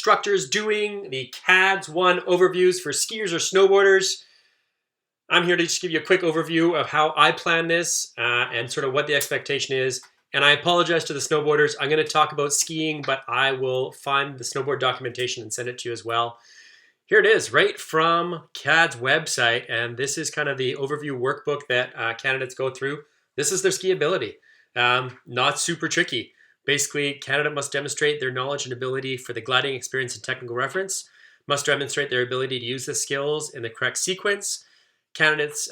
instructors doing the CADS 1 overviews for skiers or snowboarders. I'm here to just give you a quick overview of how I plan this and sort of what the expectation is. And I apologize to the snowboarders. I'm going to talk about skiing, but I will find the snowboard documentation and send it to you as well. Here it is, right from CAD's website. And this is kind of the overview workbook that candidates go through. This is their skiability. Not super tricky. Basically, candidate must demonstrate their knowledge and ability for the gliding experience and technical reference, must demonstrate their ability to use the skills in the correct sequence. Candidates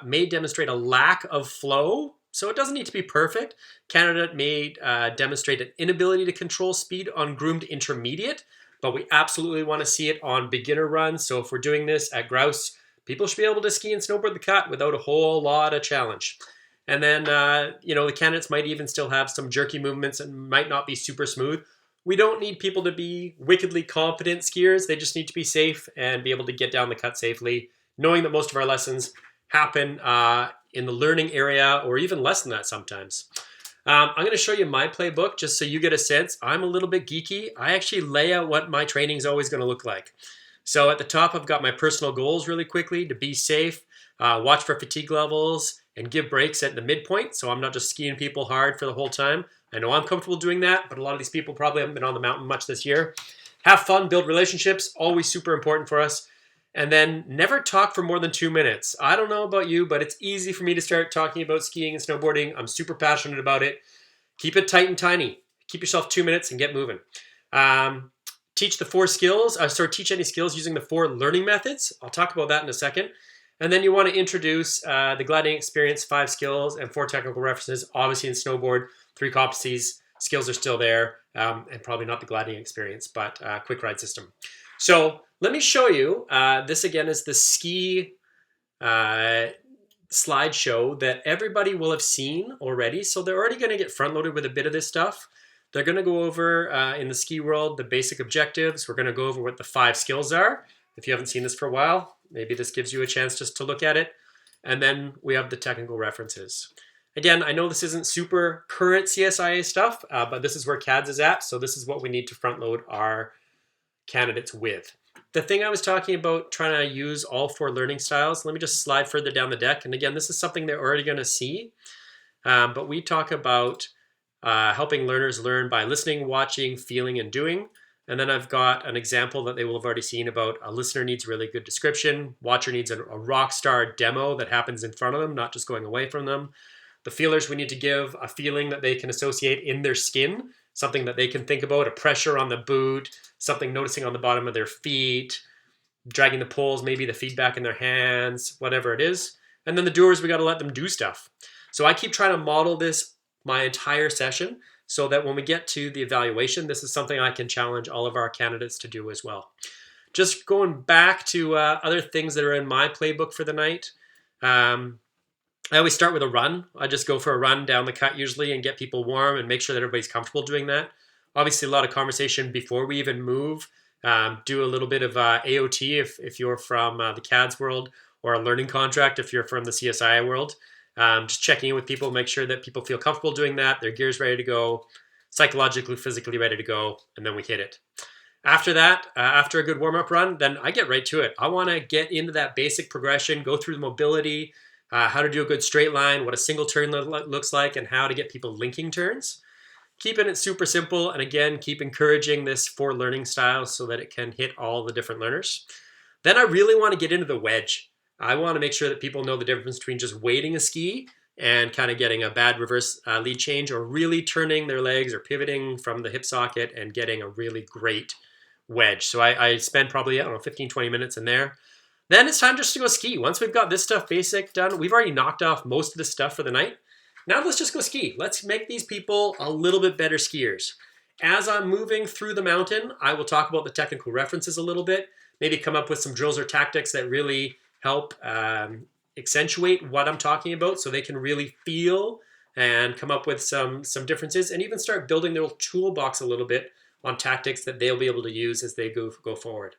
may demonstrate a lack of flow, so it doesn't need to be perfect. Candidate may demonstrate an inability to control speed on groomed intermediate, but we absolutely want to see it on beginner runs. So if we're doing this at grouse, people should be able to ski and snowboard the cut without a whole lot of challenge. And then, the candidates might even still have some jerky movements and might not be super smooth. We don't need people to be wickedly competent skiers. They just need to be safe and be able to get down the cut safely, knowing that most of our lessons happen in the learning area or even less than that sometimes. I'm going to show you my playbook just so you get a sense. I'm a little bit geeky. I actually lay out what my training is always going to look like. So at the top, I've got my personal goals really quickly to be safe, watch for fatigue levels, and give breaks at the midpoint, so I'm not just skiing people hard for the whole time. I know I'm comfortable doing that, but a lot of these people probably haven't been on the mountain much this year. Have fun, build relationships, always super important for us. And then never talk for more than 2 minutes. I don't know about you, but it's easy for me to start talking about skiing and snowboarding. I'm super passionate about it. Keep it tight and tiny. Keep yourself 2 minutes and get moving. Teach the 4 skills, teach any skills using the 4 learning methods. I'll talk about that in a second. And then you want to introduce the gliding experience, 5 skills, and 4 technical references. Obviously in snowboard, 3 competencies, skills are still there, and probably not the gliding experience, but quick ride system. So let me show you, this again is the ski slideshow that everybody will have seen already. So they're already going to get front loaded with a bit of this stuff. They're going to go over, in the ski world, the basic objectives. We're going to go over what the 5 skills are. If you haven't seen this for a while, maybe this gives you a chance just to look at it. And then we have the technical references. Again, I know this isn't super current CSIA stuff, but this is where CADS is at. So this is what we need to front load our candidates with. The thing I was talking about trying to use all 4 learning styles, let me just slide further down the deck. And again, this is something they're already going to see. But we talk about helping learners learn by listening, watching, feeling, and doing. And then I've got an example that they will have already seen about a listener needs really good description. Watcher needs a rock star demo that happens in front of them, not just going away from them. The feelers, we need to give a feeling that they can associate in their skin, something that they can think about, a pressure on the boot, something noticing on the bottom of their feet, dragging the poles, maybe the feedback in their hands, whatever it is. And then the doers, we got to let them do stuff. So I keep trying to model this my entire session, so that when we get to the evaluation, this is something I can challenge all of our candidates to do as well. Just going back to other things that are in my playbook for the night. I always start with a run. I just go for a run down the cut usually and get people warm and make sure that everybody's comfortable doing that. Obviously a lot of conversation before we even move. Do a little bit of AOT if you're from the CADS world, or a learning contract if you're from the CSI world. Just checking in with people, make sure that people feel comfortable doing that, their gear's ready to go, psychologically, physically ready to go, and then we hit it. After that, after a good warm-up run, then I get right to it. I want to get into that basic progression, go through the mobility, how to do a good straight line, what a single turn looks like, and how to get people linking turns. Keeping it super simple, and again, keep encouraging this 4 learning styles so that it can hit all the different learners. Then I really want to get into the wedge. I want to make sure that people know the difference between just weighting a ski and kind of getting a bad reverse lead change, or really turning their legs or pivoting from the hip socket and getting a really great wedge. So I spend probably, 15, 20 minutes in there. Then it's time just to go ski. Once we've got this stuff basic done, we've already knocked off most of the stuff for the night. Now let's just go ski. Let's make these people a little bit better skiers. As I'm moving through the mountain, I will talk about the technical references a little bit, maybe come up with some drills or tactics that really help accentuate what I'm talking about, so they can really feel and come up with some differences, and even start building their toolbox a little bit on tactics that they'll be able to use as they go forward.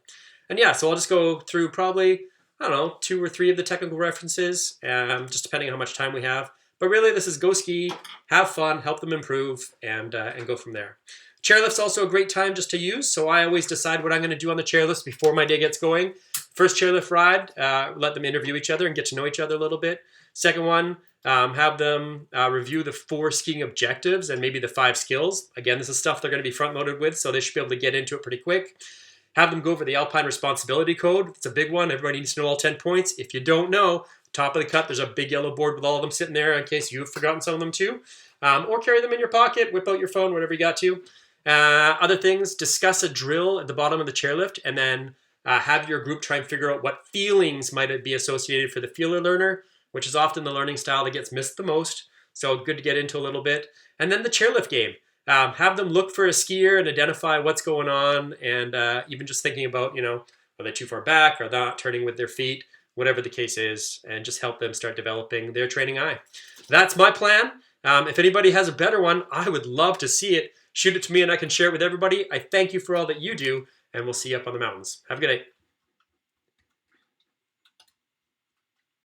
And yeah, so I'll just go through probably, 2 or 3 of the technical references, just depending on how much time we have. But really, this is go ski, have fun, help them improve, and go from there. Chairlift's also a great time just to use, so I always decide what I'm going to do on the chairlifts before my day gets going. First chairlift ride, let them interview each other and get to know each other a little bit. Second one, have them review the 4 skiing objectives and maybe the 5 skills. Again, this is stuff they're going to be front-loaded with, so they should be able to get into it pretty quick. Have them go over the Alpine Responsibility Code. It's a big one. Everybody needs to know all 10 points. If you don't know, top of the cut, there's a big yellow board with all of them sitting there in case you've forgotten some of them too. Or carry them in your pocket, whip out your phone, whatever you got to. Other things, discuss a drill at the bottom of the chairlift, and then have your group try and figure out what feelings might be associated for the feeler learner, which is often the learning style that gets missed the most. So good to get into a little bit. And then the chairlift game. Have them look for a skier and identify what's going on, and even just thinking about, are they too far back, or they're not turning with their feet, whatever the case is, and just help them start developing their training eye. That's my plan. If anybody has a better one, I would love to see it. Shoot it to me and I can share it with everybody. I thank you for all that you do, and we'll see you up on the mountains. Have a good day.